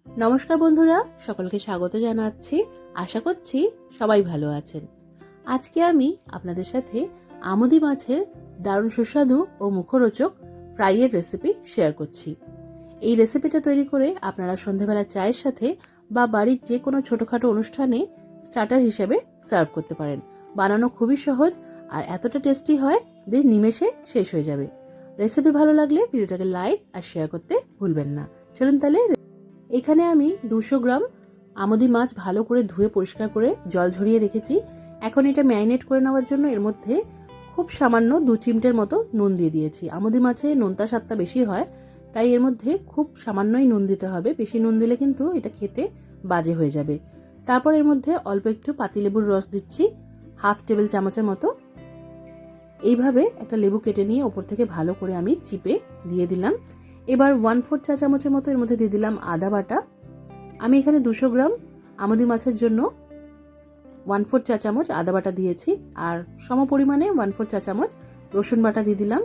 নমস্কার বন্ধুরা, সকলকে স্বাগত জানাচ্ছি। আশা করছি সবাই ভালো আছেন। আজকে আমি আপনাদের সাথে আমুদি মাছের দারুণ সুস্বাদু ও মুখরোচক ফ্রাইয়ের রেসিপি শেয়ার করছি। এই রেসিপিটা তৈরি করে আপনারা সন্ধ্যাবেলা চায়ের সাথে বা বাড়ির যে কোনো ছোটোখাটো অনুষ্ঠানে স্টার্টার হিসেবে সার্ভ করতে পারেন। বানানো খুবই সহজ আর এতটা টেস্টি হয় যে নিমেষে শেষ হয়ে যাবে। রেসিপি ভালো লাগলে ভিডিওটাকে লাইক আর শেয়ার করতে ভুলবেন না। চলুন তাহলে। এখানে আমি 200 গ্রাম আমুদি মাছ ভালো করে ধুয়ে পরিষ্কার করে জল ঝরিয়ে রেখেছি। এখন এটা ম্যারিনেট করে নেওয়ার জন্য এর মধ্যে খুব সামান্য 2 চিমটের মতো নুন দিয়ে দিয়েছি। আমুদি মাছে নোনতা স্বাদটা বেশি হয়, তাই এর মধ্যে খুব সামান্যই নুন দিতে হবে। বেশি নুন দিলে কিন্তু এটা খেতে বাজে হয়ে যাবে। তারপর এর মধ্যে অল্প একটু পাতিলেবুর রস দিচ্ছি, 1/2 টেবিল চামচের মতো। এইভাবে একটা লেবু কেটে নিয়ে ওপর থেকে ভালো করে আমি চিপে দিয়ে দিলাম। এবার 1/4 চা চামচের মতো এর মধ্যে দিয়ে দিলাম আদা বাটা। আমি এখানে 200 গ্রাম আমুদি মাছের জন্য 1/4 চা চামচ আদা বাটা দিয়েছি, আর সম পরিমাণে 1/4 চা চামচ রসুন বাটা দিয়ে দিলাম।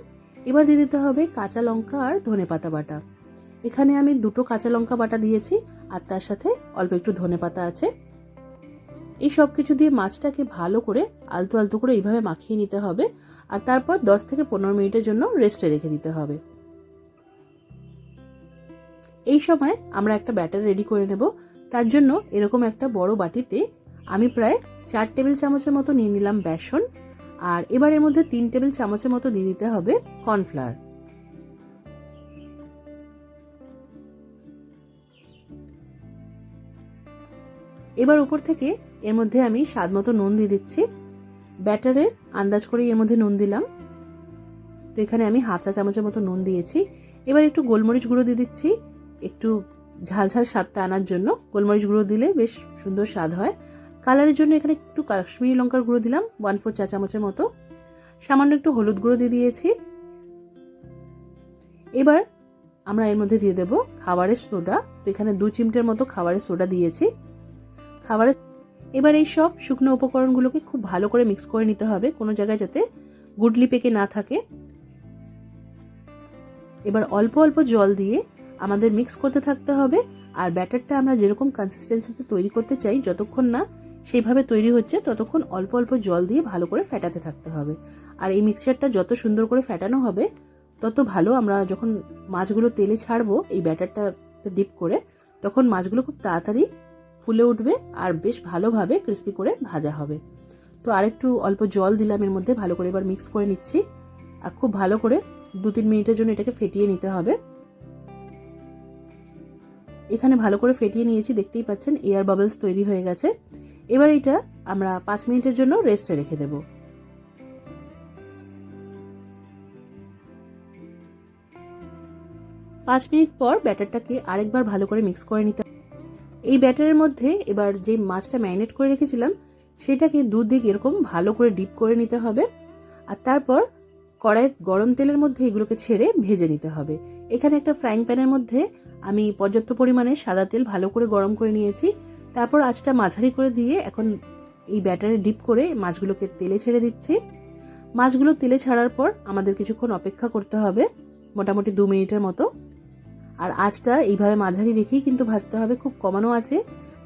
এবার দিয়ে দিতে হবে কাঁচা লঙ্কা আর ধনেপাতা বাটা। এখানে আমি 2টো কাঁচা লঙ্কা বাটা দিয়েছি, আর তার সাথে অল্প একটু ধনেপাতা আছে। এই সব কিছু দিয়ে মাছটাকে ভালো করে আলতো আলতো করে এইভাবে মাখিয়ে নিতে হবে, আর তারপর 10 থেকে 15 মিনিটের জন্য রেস্টে রেখে দিতে হবে। এই সময় আমরা একটা ব্যাটার রেডি করে নেব। তার জন্য এরকম একটা বড় বাটিতে আমি প্রায় 4 টেবিল চামচের মতো নিয়ে নিলাম বেসন, আর এবার এর মধ্যে 3 টেবিল চামচের মতো দিয়ে দিতে হবে কর্নফ্লাওয়ার। এবার উপর থেকে এর মধ্যে আমি স্বাদ মতো নুন দিয়ে দিচ্ছি। ব্যাটারের আন্দাজ করে এর মধ্যে নুন দিলাম, তো এখানে আমি 1/2 চা চামচের মতো নুন দিয়েছি। এবার একটু গোলমরিচ গুঁড়ো দিয়ে দিচ্ছি, একটু ঝাল ঝাল স্বাদটা আনার জন্য গোলমরিচ গুঁড়ো দিলে বেশ সুন্দর স্বাদ হয়। কালারের জন্য এখানে একটু কাশ্মীরি লঙ্কার গুঁড়ো দিলাম 1/4 চা চামচের মতো। সামান্য একটু হলুদ গুঁড়ো দিয়ে দিয়েছি। এবার আমরা এর মধ্যে দিয়ে দেব খাবারের সোডা। তো এখানে 2 চিমটের মতো খাবারের সোডা দিয়েছি। এবার এই সব শুকনো উপকরণগুলোকে খুব ভালো করে মিক্স করে নিতে হবে, কোনো জায়গায় যাতে গুডলি পেকে না থাকে। এবার অল্প অল্প জল দিয়ে আমাদের মিক্স করতে থাকতে হবে, আর ব্যাটারটা আমরা যেরকম কনসিস্টেন্সিতে তৈরি করতে চাই, যতক্ষণ না সেইভাবে তৈরি হচ্ছে ততক্ষণ অল্প অল্প জল দিয়ে ভালো করে ফেটাতে থাকতে হবে। আর এই মিক্সচারটা যত সুন্দর করে ফেটানো হবে তত ভালো। আমরা যখন মাছগুলো তেলে ছাড়বো এই ব্যাটারটা ডিপ করে, তখন মাছগুলো খুব তাড়াতাড়ি ফুলে উঠবে আর বেশ ভালোভাবে ক্রিস্পি করে ভাজা হবে। তো আরেকটু অল্প জল দিলাম এর মধ্যে, ভালো করে এবার মিক্স করে নিচ্ছি, আর খুব ভালো করে 2-3 মিনিটের জন্য এটাকে ফেটিয়ে নিতে হবে। এখানে ভালো করে ফেটিয়ে নিয়েছি, দেখতেই পাচ্ছেন এয়ার বাবলস তৈরি হয়ে গেছে। এবার এটা আমরা 5 মিনিটের জন্য রেস্টে রেখে দেব। 5 মিনিট পর ব্যাটারটাকে আরেকবার ভালো করে মিক্স করে নিতে হবে। এই ব্যাটারের মধ্যে এবার যে মাছটা ম্যারিনেট করে রেখেছিলাম সেটাকে দুদিক এরকম ভালো করে ডিপ করে নিতে হবে, আর তারপর কড়াইয়ে গরম তেলের মধ্যে এগুলোকে ছেড়ে ভেজে নিতে হবে। এখানে একটা ফ্রাইং প্যানের মধ্যে আমি পর্যাপ্ত পরিমাণে সাদা তেল ভালো করে গরম করে নিয়েছি। তারপর আঁচটা মাঝারি করে দিয়ে এখন এই ব্যাটারে ডিপ করে মাছগুলোকে তেলে ছেড়ে দিচ্ছি। মাছগুলো তেলে ছাড়ার পর আমাদের কিছুক্ষণ অপেক্ষা করতে হবে, মোটামুটি 2 মিনিটের মতো। আর আঁচটা এইভাবে মাঝারি রেখেই কিন্তু ভাজতে হবে, খুব কমানো আছে।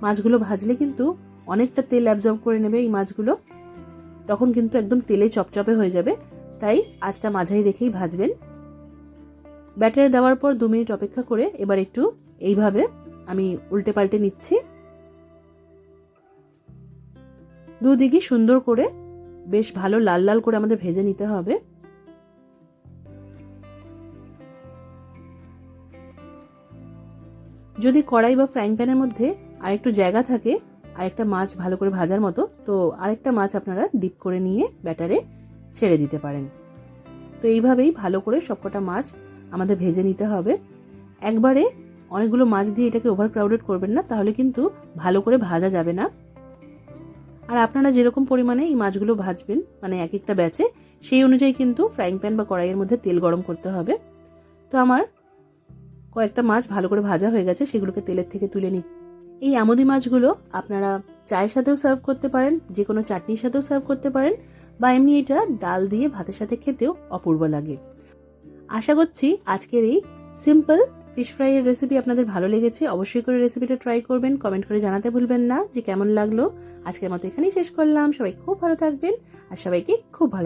মাছগুলো ভাজলে কিন্তু অনেকটা তেল অ্যাবজর্ব করে নেবে এই মাছগুলো, তখন কিন্তু একদম তেলে চপচপে হয়ে যাবে। তাই আঁচটা মাঝারি রেখেই ভাজবেন। ব্যাটারে দেওয়ার পর 2 মিনিট অপেক্ষা করে এবার একটু এইভাবে আমি উল্টে পাল্টে নিচ্ছি। দুদিকে সুন্দর করে বেশ ভালো লাল লাল করে আমাদের ভেজে নিতে হবে। যদি কড়াই বা ফ্রাইং প্যানের মধ্যে আরেকটু জায়গা থাকে আরেকটা মাছ ভালো করে ভাজার মতো, তো আরেকটা মাছ আপনারা ডিপ করে নিয়ে ব্যাটারে ছেড়ে দিতে পারেন। তো এইভাবেই ভালো করে সবকটা মাছ আমাদের ভেজে নিতে হবে। একবারে অনেকগুলো মাছ দিয়ে এটাকে ওভার ক্রাউডেড করবেন না, তাহলে কিন্তু ভালো করে ভাজা যাবে না। আর আপনারা যেরকম পরিমাণে এই মাছগুলো ভাজবেন, মানে এক একটা ব্যাচে, সেই অনুযায়ী কিন্তু ফ্রাইং প্যান বা কড়াইয়ের মধ্যে তেল গরম করতে হবে। তো আমার কয়েকটা মাছ ভালো করে ভাজা হয়ে গেছে, সেগুলোকে তেলের থেকে তুলে নিই। এই আমুদি মাছগুলো আপনারা চায়ের সাথেও সার্ভ করতে পারেন, যে কোনো চাটনির সাথেও সার্ভ করতে পারেন, বা এমনি এটা ডাল দিয়ে ভাতের সাথে খেতেও অপূর্ব লাগে। আশা করছি আজকের এই সিম্পল ফিশ ফ্রাইয়ের রেসিপি আপনাদের ভালো লেগেছে, অবশ্যই করে রেসিপিটা ট্রাই করবেন। কমেন্ট করে জানাতে ভুলবেন না যে কেমন লাগলো। আজকের মতো এখানেই শেষ করলাম। সবাই খুব ভালো থাকবেন আর সবাইকে খুব ভালো